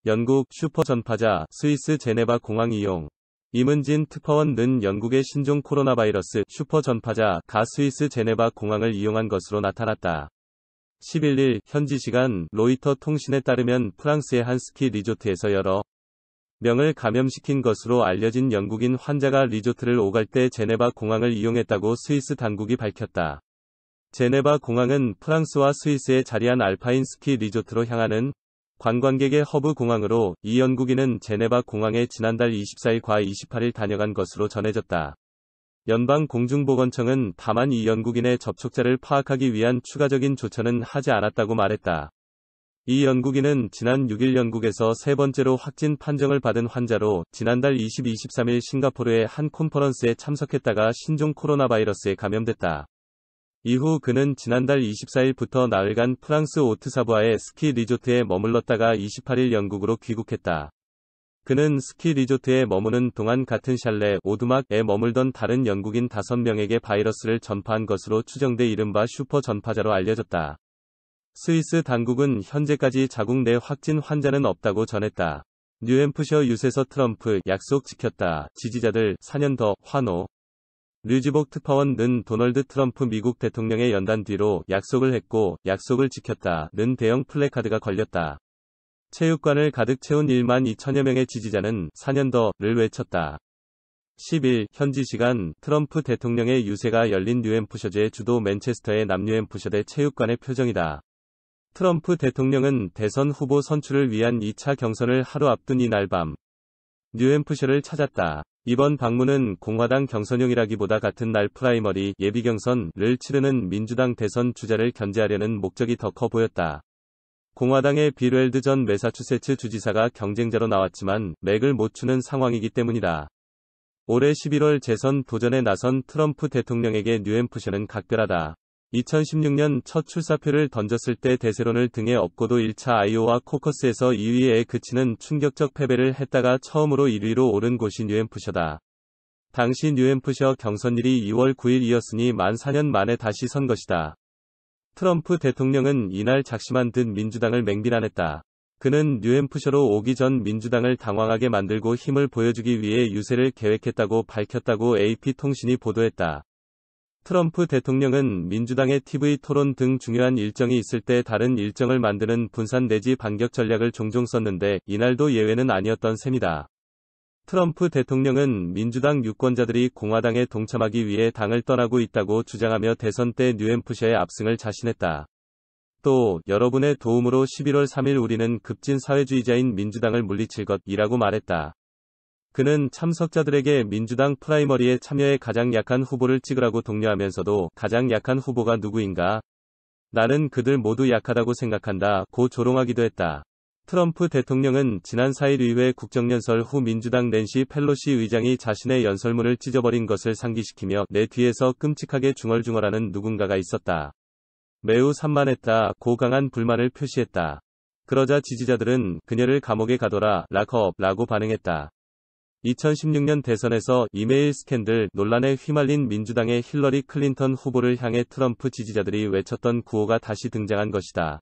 영국 슈퍼 전파자 스위스 제네바 공항 이용. 임은진 특파원은 영국의 신종 코로나 바이러스 슈퍼 전파자 가 스위스 제네바 공항을 이용한 것으로 나타났다. 11일 현지 시간 로이터 통신에 따르면 프랑스의 한 스키 리조트에서 여러 명을 감염시킨 것으로 알려진 영국인 환자가 리조트를 오갈 때 제네바 공항을 이용했다고 스위스 당국이 밝혔다. 제네바 공항은 프랑스와 스위스에 자리한 알파인 스키 리조트로 향하는 관광객의 허브 공항으로 이 영국인은 제네바 공항에 지난달 24일과 28일 다녀간 것으로 전해졌다. 연방공중보건청은 다만 이 영국인의 접촉자를 파악하기 위한 추가적인 조처는 하지 않았다고 말했다. 이 영국인은 지난 6일 영국에서 세 번째로 확진 판정을 받은 환자로 지난달 23일 싱가포르의 한 컨퍼런스에 참석했다가 신종 코로나 바이러스에 감염됐다. 이후 그는 지난달 24일부터 나흘간 프랑스 오트사부아의 스키 리조트에 머물렀다가 28일 영국으로 귀국했다. 그는 스키 리조트에 머무는 동안 같은 샬레 오두막에 머물던 다른 영국인 5명에게 바이러스를 전파한 것으로 추정돼 이른바 슈퍼 전파자로 알려졌다. 스위스 당국은 현재까지 자국 내 확진 환자는 없다고 전했다. 뉴햄프셔 유세서 트럼프 약속 지켰다. 지지자들 4년 더 환호. 류지복 특파원은 도널드 트럼프 미국 대통령의 연단 뒤로 약속을 했고 약속을 지켰다는 대형 플래카드가 걸렸다. 체육관을 가득 채운 1만 2천여 명의 지지자는 4년 더를 외쳤다. 10일 현지 시간 트럼프 대통령의 유세가 열린 뉴햄프셔주의 주도 맨체스터의 남뉴햄프셔대 체육관의 표정이다. 트럼프 대통령은 대선 후보 선출을 위한 2차 경선을 하루 앞둔 이날 밤 뉴햄프셔를 찾았다. 이번 방문은 공화당 경선용이라기보다 같은 날 프라이머리 예비경선을 치르는 민주당 대선 주자를 견제하려는 목적이 더 커 보였다. 공화당의 빌 웰드 전 매사추세츠 주지사가 경쟁자로 나왔지만 맥을 못 추는 상황이기 때문이다. 올해 11월 재선 도전에 나선 트럼프 대통령에게 뉴햄프셔는 각별하다. 2016년 첫 출사표를 던졌을 때 대세론을 등에 업고도 1차 아이오와 코커스에서 2위에 그치는 충격적 패배를 했다가 처음으로 1위로 오른 곳이 뉴햄프셔다. 당시 뉴햄프셔 경선일이 2월 9일이었으니 만 4년 만에 다시 선 것이다. 트럼프 대통령은 이날 작심한 듯 민주당을 맹비난했다. 그는 뉴햄프셔로 오기 전 민주당을 당황하게 만들고 힘을 보여주기 위해 유세를 계획했다고 밝혔다고 AP통신이 보도했다. 트럼프 대통령은 민주당의 TV 토론 등 중요한 일정이 있을 때 다른 일정을 만드는 분산 내지 반격 전략을 종종 썼는데 이날도 예외는 아니었던 셈이다. 트럼프 대통령은 민주당 유권자들이 공화당에 동참하기 위해 당을 떠나고 있다고 주장하며 대선 때 뉴햄프셔의 압승을 자신했다. 또 여러분의 도움으로 11월 3일 우리는 급진 사회주의자인 민주당을 물리칠 것이라고 말했다. 그는 참석자들에게 민주당 프라이머리에 참여해 가장 약한 후보를 찍으라고 독려하면서도 가장 약한 후보가 누구인가? 나는 그들 모두 약하다고 생각한다 고 조롱하기도 했다. 트럼프 대통령은 지난 4일 의회 국정연설 후 민주당 낸시 펠로시 의장이 자신의 연설문을 찢어버린 것을 상기시키며 내 뒤에서 끔찍하게 중얼중얼하는 누군가가 있었다. 매우 산만했다 고 강한 불만을 표시했다. 그러자 지지자들은 그녀를 감옥에 가둬라 락업 라고 반응했다. 2016년 대선에서 이메일 스캔들 논란에 휘말린 민주당의 힐러리 클린턴 후보를 향해 트럼프 지지자들이 외쳤던 구호가 다시 등장한 것이다.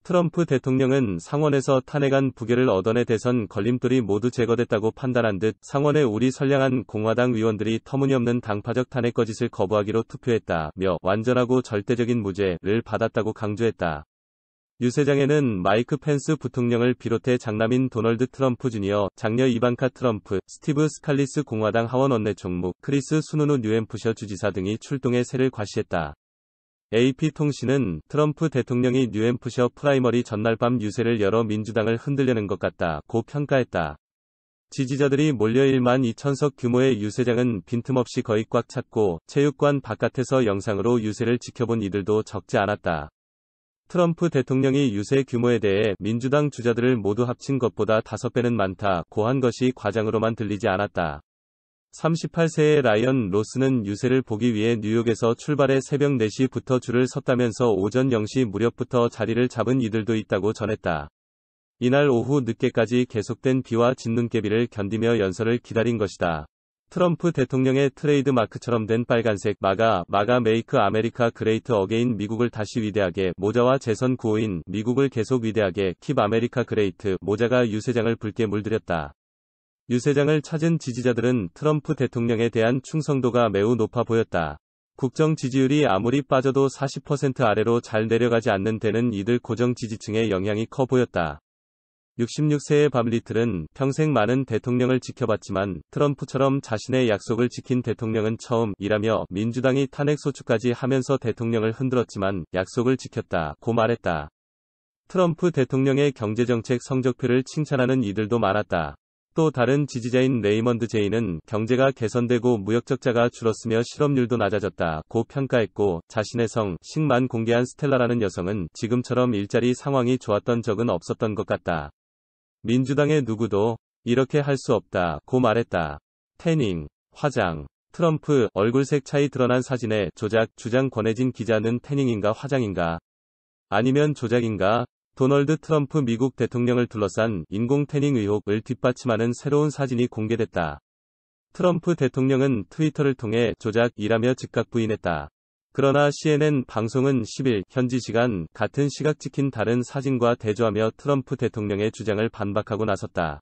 트럼프 대통령은 상원에서 탄핵안 부결을 얻어내 대선 걸림돌이 모두 제거됐다고 판단한 듯 상원에 우리 선량한 공화당 의원들이 터무니없는 당파적 탄핵 거짓을 거부하기로 투표했다며 완전하고 절대적인 무죄를 받았다고 강조했다. 유세장에는 마이크 펜스 부통령을 비롯해 장남인 도널드 트럼프 주니어, 장녀 이반카 트럼프, 스티브 스칼리스 공화당 하원 원내총무, 크리스 수누누 뉴햄프셔 주지사 등이 출동해 세를 과시했다. AP통신은 트럼프 대통령이 뉴햄프셔 프라이머리 전날 밤 유세를 열어 민주당을 흔들려는 것 같다 고 평가했다. 지지자들이 몰려 1만 2천석 규모의 유세장은 빈틈없이 거의 꽉 찼고 체육관 바깥에서 영상으로 유세를 지켜본 이들도 적지 않았다. 트럼프 대통령이 유세 규모에 대해 민주당 주자들을 모두 합친 것보다 5배는 많다 고 한 것이 과장으로만 들리지 않았다. 38세의 라이언 로스는 유세를 보기 위해 뉴욕에서 출발해 새벽 4시부터 줄을 섰다면서 오전 0시 무렵부터 자리를 잡은 이들도 있다고 전했다. 이날 오후 늦게까지 계속된 비와 진눈깨비를 견디며 연설을 기다린 것이다. 트럼프 대통령의 트레이드 마크처럼 된 빨간색 마가 메이크 아메리카 그레이트 어게인 미국을 다시 위대하게 모자와 재선 구호인 미국을 계속 위대하게 킵 아메리카 그레이트 모자가 유세장을 붉게 물들였다. 유세장을 찾은 지지자들은 트럼프 대통령에 대한 충성도가 매우 높아 보였다. 국정 지지율이 아무리 빠져도 40% 아래로 잘 내려가지 않는 데는 이들 고정 지지층의 영향이 커 보였다. 66세의 밥 리틀은 평생 많은 대통령을 지켜봤지만 트럼프처럼 자신의 약속을 지킨 대통령은 처음이라며 민주당이 탄핵 소추까지 하면서 대통령을 흔들었지만 약속을 지켰다고 말했다. 트럼프 대통령의 경제정책 성적표를 칭찬하는 이들도 많았다. 또 다른 지지자인 레이먼드 제이는 경제가 개선되고 무역 적자가 줄었으며 실업률도 낮아졌다고 평가했고 자신의 성만 공개한 스텔라라는 여성은 지금처럼 일자리 상황이 좋았던 적은 없었던 것 같다. 민주당의 누구도 이렇게 할 수 없다고 말했다. 태닝, 화장, 트럼프 얼굴색 차이 드러난 사진에 조작, 주장 권해진 기자는 태닝인가 화장인가? 아니면 조작인가? 도널드 트럼프 미국 대통령을 둘러싼 인공 태닝 의혹을 뒷받침하는 새로운 사진이 공개됐다. 트럼프 대통령은 트위터를 통해 조작이라며 즉각 부인했다. 그러나 CNN 방송은 10일 현지 시간 같은 시각 찍힌 다른 사진과 대조하며 트럼프 대통령의 주장을 반박하고 나섰다.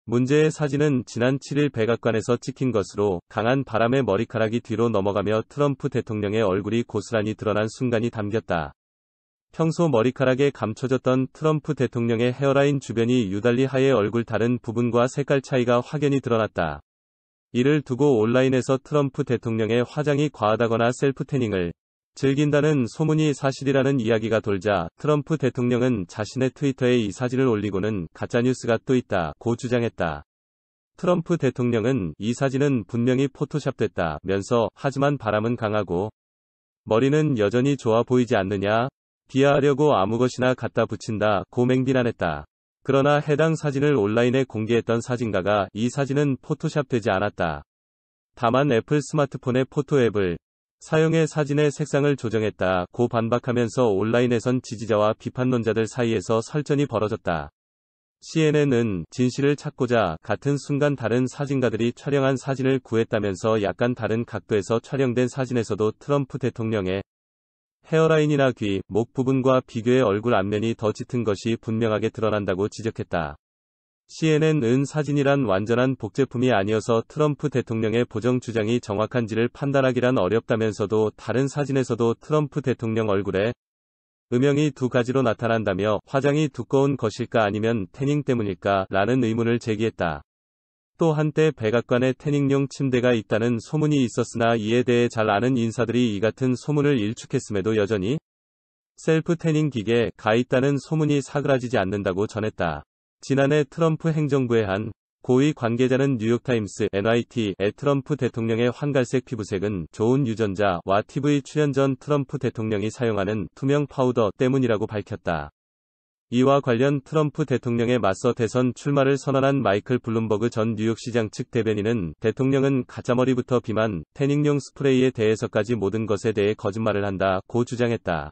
문제의 사진은 지난 7일 백악관에서 찍힌 것으로 강한 바람에 머리카락이 뒤로 넘어가며 트럼프 대통령의 얼굴이 고스란히 드러난 순간이 담겼다. 평소 머리카락에 감춰졌던 트럼프 대통령의 헤어라인 주변이 유달리 하얘 얼굴 다른 부분과 색깔 차이가 확연히 드러났다. 이를 두고 온라인에서 트럼프 대통령의 화장이 과하다거나 셀프 태닝을 즐긴다는 소문이 사실이라는 이야기가 돌자 트럼프 대통령은 자신의 트위터에 이 사진을 올리고는 가짜뉴스가 또 있다고 주장했다. 트럼프 대통령은 이 사진은 분명히 포토샵됐다면서 하지만 바람은 강하고 머리는 여전히 좋아 보이지 않느냐? 비하하려고 아무 것이나 갖다 붙인다고 맹비난했다. 그러나 해당 사진을 온라인에 공개했던 사진가가 이 사진은 포토샵되지 않았다. 다만 애플 스마트폰의 포토 앱을 사용해 사진의 색상을 조정했다고 반박하면서 온라인에선 지지자와 비판론자들 사이에서 설전이 벌어졌다. CNN은 진실을 찾고자 같은 순간 다른 사진가들이 촬영한 사진을 구했다면서 약간 다른 각도에서 촬영된 사진에서도 트럼프 대통령의 헤어라인이나 귀, 목 부분과 비교해 얼굴 앞면이 더 짙은 것이 분명하게 드러난다고 지적했다. CNN은 사진이란 완전한 복제품이 아니어서 트럼프 대통령의 보정 주장이 정확한지를 판단하기란 어렵다면서도 다른 사진에서도 트럼프 대통령 얼굴에 음영이 두 가지로 나타난다며 화장이 두꺼운 것일까 아니면 태닝 때문일까 라는 의문을 제기했다. 또 한때 백악관에 태닝용 침대가 있다는 소문이 있었으나 이에 대해 잘 아는 인사들이 이 같은 소문을 일축했음에도 여전히 셀프 태닝 기계가 있다는 소문이 사그라지지 않는다고 전했다. 지난해 트럼프 행정부의 한 고위 관계자는 뉴욕타임스 NYT에 트럼프 대통령의 황갈색 피부색은 좋은 유전자와 TV 출연 전 트럼프 대통령이 사용하는 투명 파우더 때문이라고 밝혔다. 이와 관련 트럼프 대통령에 맞서 대선 출마를 선언한 마이클 블룸버그 전 뉴욕시장 측 대변인은 대통령은 가짜머리부터 비만, 태닝용 스프레이에 대해서까지 모든 것에 대해 거짓말을 한다고 주장했다.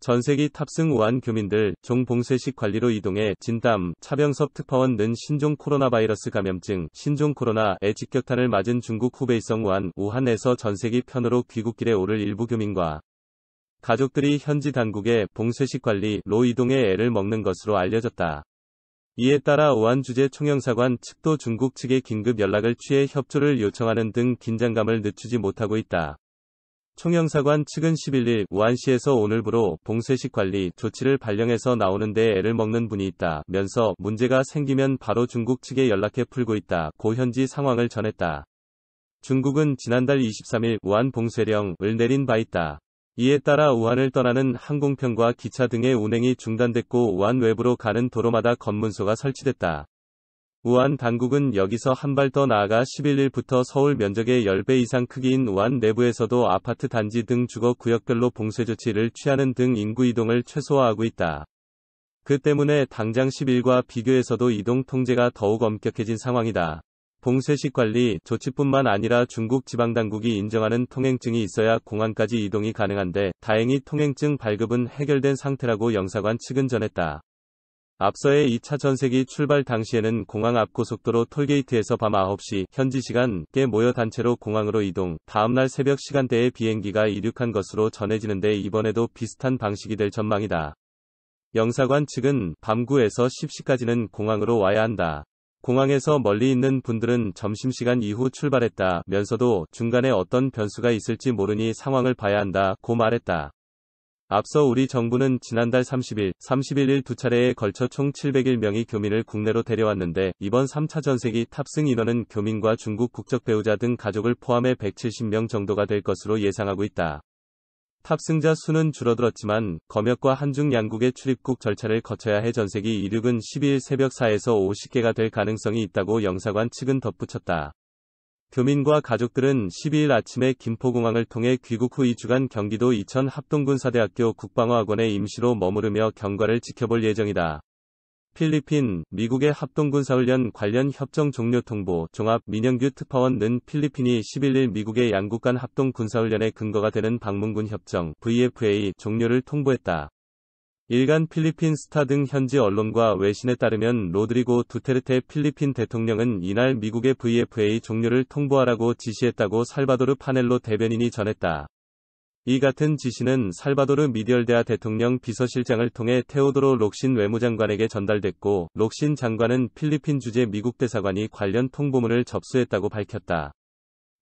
전세기 탑승 우한 교민들 종봉쇄식 관리로 이동해 진담 차병섭 특파원은 신종 코로나 바이러스 감염증 신종 코로나에 직격탄을 맞은 중국 후베이성 우한에서 전세기 편으로 귀국길에 오를 일부 교민과 가족들이 현지 당국의 봉쇄식 관리로 이동해 애를 먹는 것으로 알려졌다. 이에 따라 우한주재 총영사관 측도 중국 측에 긴급 연락을 취해 협조를 요청하는 등 긴장감을 늦추지 못하고 있다. 총영사관 측은 11일 우한시에서 오늘부로 봉쇄식 관리 조치를 발령해서 나오는데 애를 먹는 분이 있다면서 문제가 생기면 바로 중국 측에 연락해 풀고 있다고 현지 상황을 전했다. 중국은 지난달 23일 우한 봉쇄령을 내린 바 있다. 이에 따라 우한을 떠나는 항공편과 기차 등의 운행이 중단됐고 우한 외부로 가는 도로마다 검문소가 설치됐다. 우한 당국은 여기서 한 발 더 나아가 11일부터 서울 면적의 10배 이상 크기인 우한 내부에서도 아파트 단지 등 주거 구역별로 봉쇄 조치를 취하는 등 인구 이동을 최소화하고 있다. 그 때문에 당장 10일과 비교해서도 이동 통제가 더욱 엄격해진 상황이다. 봉쇄식 관리 조치뿐만 아니라 중국 지방당국이 인정하는 통행증이 있어야 공항까지 이동이 가능한데 다행히 통행증 발급은 해결된 상태라고 영사관 측은 전했다. 앞서의 2차 전세기 출발 당시에는 공항 앞 고속도로 톨게이트에서 밤 9시 현지 시간 께 모여 단체로 공항으로 이동, 다음날 새벽 시간대에 비행기가 이륙한 것으로 전해지는데 이번에도 비슷한 방식이 될 전망이다. 영사관 측은 밤 9에서 10시까지는 공항으로 와야 한다. 공항에서 멀리 있는 분들은 점심시간 이후 출발했다면서도 중간에 어떤 변수가 있을지 모르니 상황을 봐야 한다고 말했다. 앞서 우리 정부는 지난달 30일, 31일 두 차례에 걸쳐 총 701명의 교민을 국내로 데려왔는데 이번 3차 전세기 탑승 인원은 교민과 중국 국적 배우자 등 가족을 포함해 170명 정도가 될 것으로 예상하고 있다. 탑승자 수는 줄어들었지만 검역과 한중 양국의 출입국 절차를 거쳐야 해 전세기 이륙은 12일 새벽 4에서 50개가 될 가능성이 있다고 영사관 측은 덧붙였다. 교민과 가족들은 12일 아침에 김포공항을 통해 귀국 후 2주간 경기도 이천 합동군사대학교 국방어학원에 임시로 머무르며 경과를 지켜볼 예정이다. 필리핀, 미국의 합동군사훈련 관련 협정 종료 통보, 종합 민영규 특파원은 필리핀이 11일 미국의 양국 간 합동군사훈련의 근거가 되는 방문군 협정 VFA 종료를 통보했다. 일간 필리핀 스타 등 현지 언론과 외신에 따르면 로드리고 두테르테 필리핀 대통령은 이날 미국의 VFA 종료를 통보하라고 지시했다고 살바도르 파넬로 대변인이 전했다. 이 같은 지시는 살바도르 미디얼데아 대통령 비서실장을 통해 테오도로 록신 외무장관에게 전달됐고, 록신 장관은 필리핀 주재 미국 대사관이 관련 통보문을 접수했다고 밝혔다.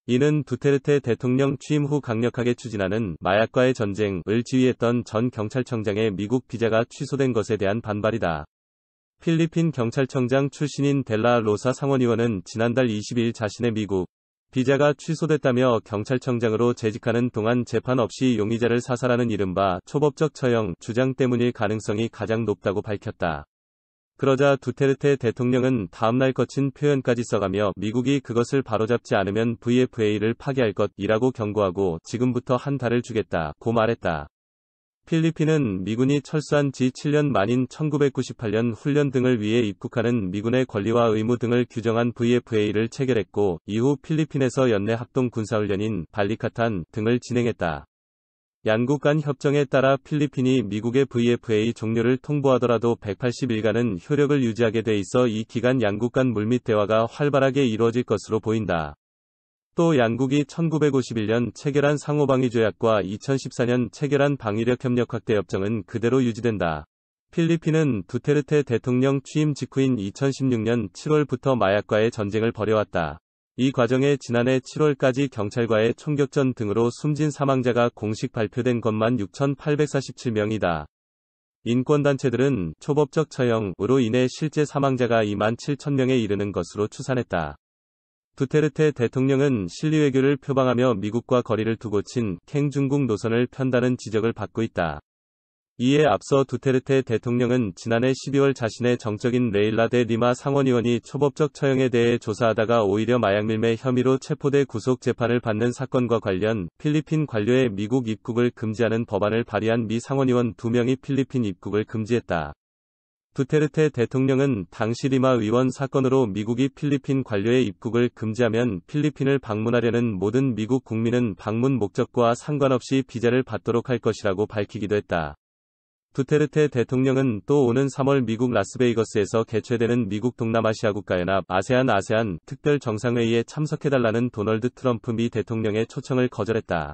이는 두테르테 대통령 취임 후 강력하게 추진하는 마약과의 전쟁을 지휘했던 전 경찰청장의 미국 비자가 취소된 것에 대한 반발이다. 필리핀 경찰청장 출신인 델라 로사 상원의원은 지난달 22일 자신의 미국 비자가 취소됐다며 경찰청장으로 재직하는 동안 재판 없이 용의자를 사살하는 이른바 초법적 처형 주장 때문일 가능성이 가장 높다고 밝혔다. 그러자 두테르테 대통령은 다음날 거친 표현까지 써가며 미국이 그것을 바로잡지 않으면 VFA를 파기할 것이라고 경고하고 지금부터 한 달을 주겠다고 말했다. 필리핀은 미군이 철수한 지 7년 만인 1998년 훈련 등을 위해 입국하는 미군의 권리와 의무 등을 규정한 VFA를 체결했고, 이후 필리핀에서 연내 합동 군사훈련인 발리카탄 등을 진행했다. 양국 간 협정에 따라 필리핀이 미국의 VFA 종료를 통보하더라도 180일간은 효력을 유지하게 돼 있어 이 기간 양국 간 물밑 대화가 활발하게 이루어질 것으로 보인다. 또 양국이 1951년 체결한 상호방위조약과 2014년 체결한 방위력협력확대협정은 그대로 유지된다. 필리핀은 두테르테 대통령 취임 직후인 2016년 7월부터 마약과의 전쟁을 벌여왔다. 이 과정에 지난해 7월까지 경찰과의 총격전 등으로 숨진 사망자가 공식 발표된 것만 6,847명이다. 인권단체들은 초법적 처형으로 인해 실제 사망자가 27,000명에 이르는 것으로 추산했다. 두테르테 대통령은 실리외교를 표방하며 미국과 거리를 두고 친캥 중국 노선을 편다는 지적을 받고 있다. 이에 앞서 두테르테 대통령은 지난해 12월 자신의 정적인 레일라 데 리마 상원의원이 초법적 처형에 대해 조사하다가 오히려 마약 밀매 혐의로 체포돼 구속 재판을 받는 사건과 관련 필리핀 관료의 미국 입국을 금지하는 법안을 발의한 미 상원의원 2명이 필리핀 입국을 금지했다. 두테르테 대통령은 당시 리마 의원 사건으로 미국이 필리핀 관료의 입국을 금지하면 필리핀을 방문하려는 모든 미국 국민은 방문 목적과 상관없이 비자를 받도록 할 것이라고 밝히기도 했다. 두테르테 대통령은 또 오는 3월 미국 라스베이거스에서 개최되는 미국 동남아시아 국가연합 아세안 특별 정상회의에 참석해달라는 도널드 트럼프 미 대통령의 초청을 거절했다.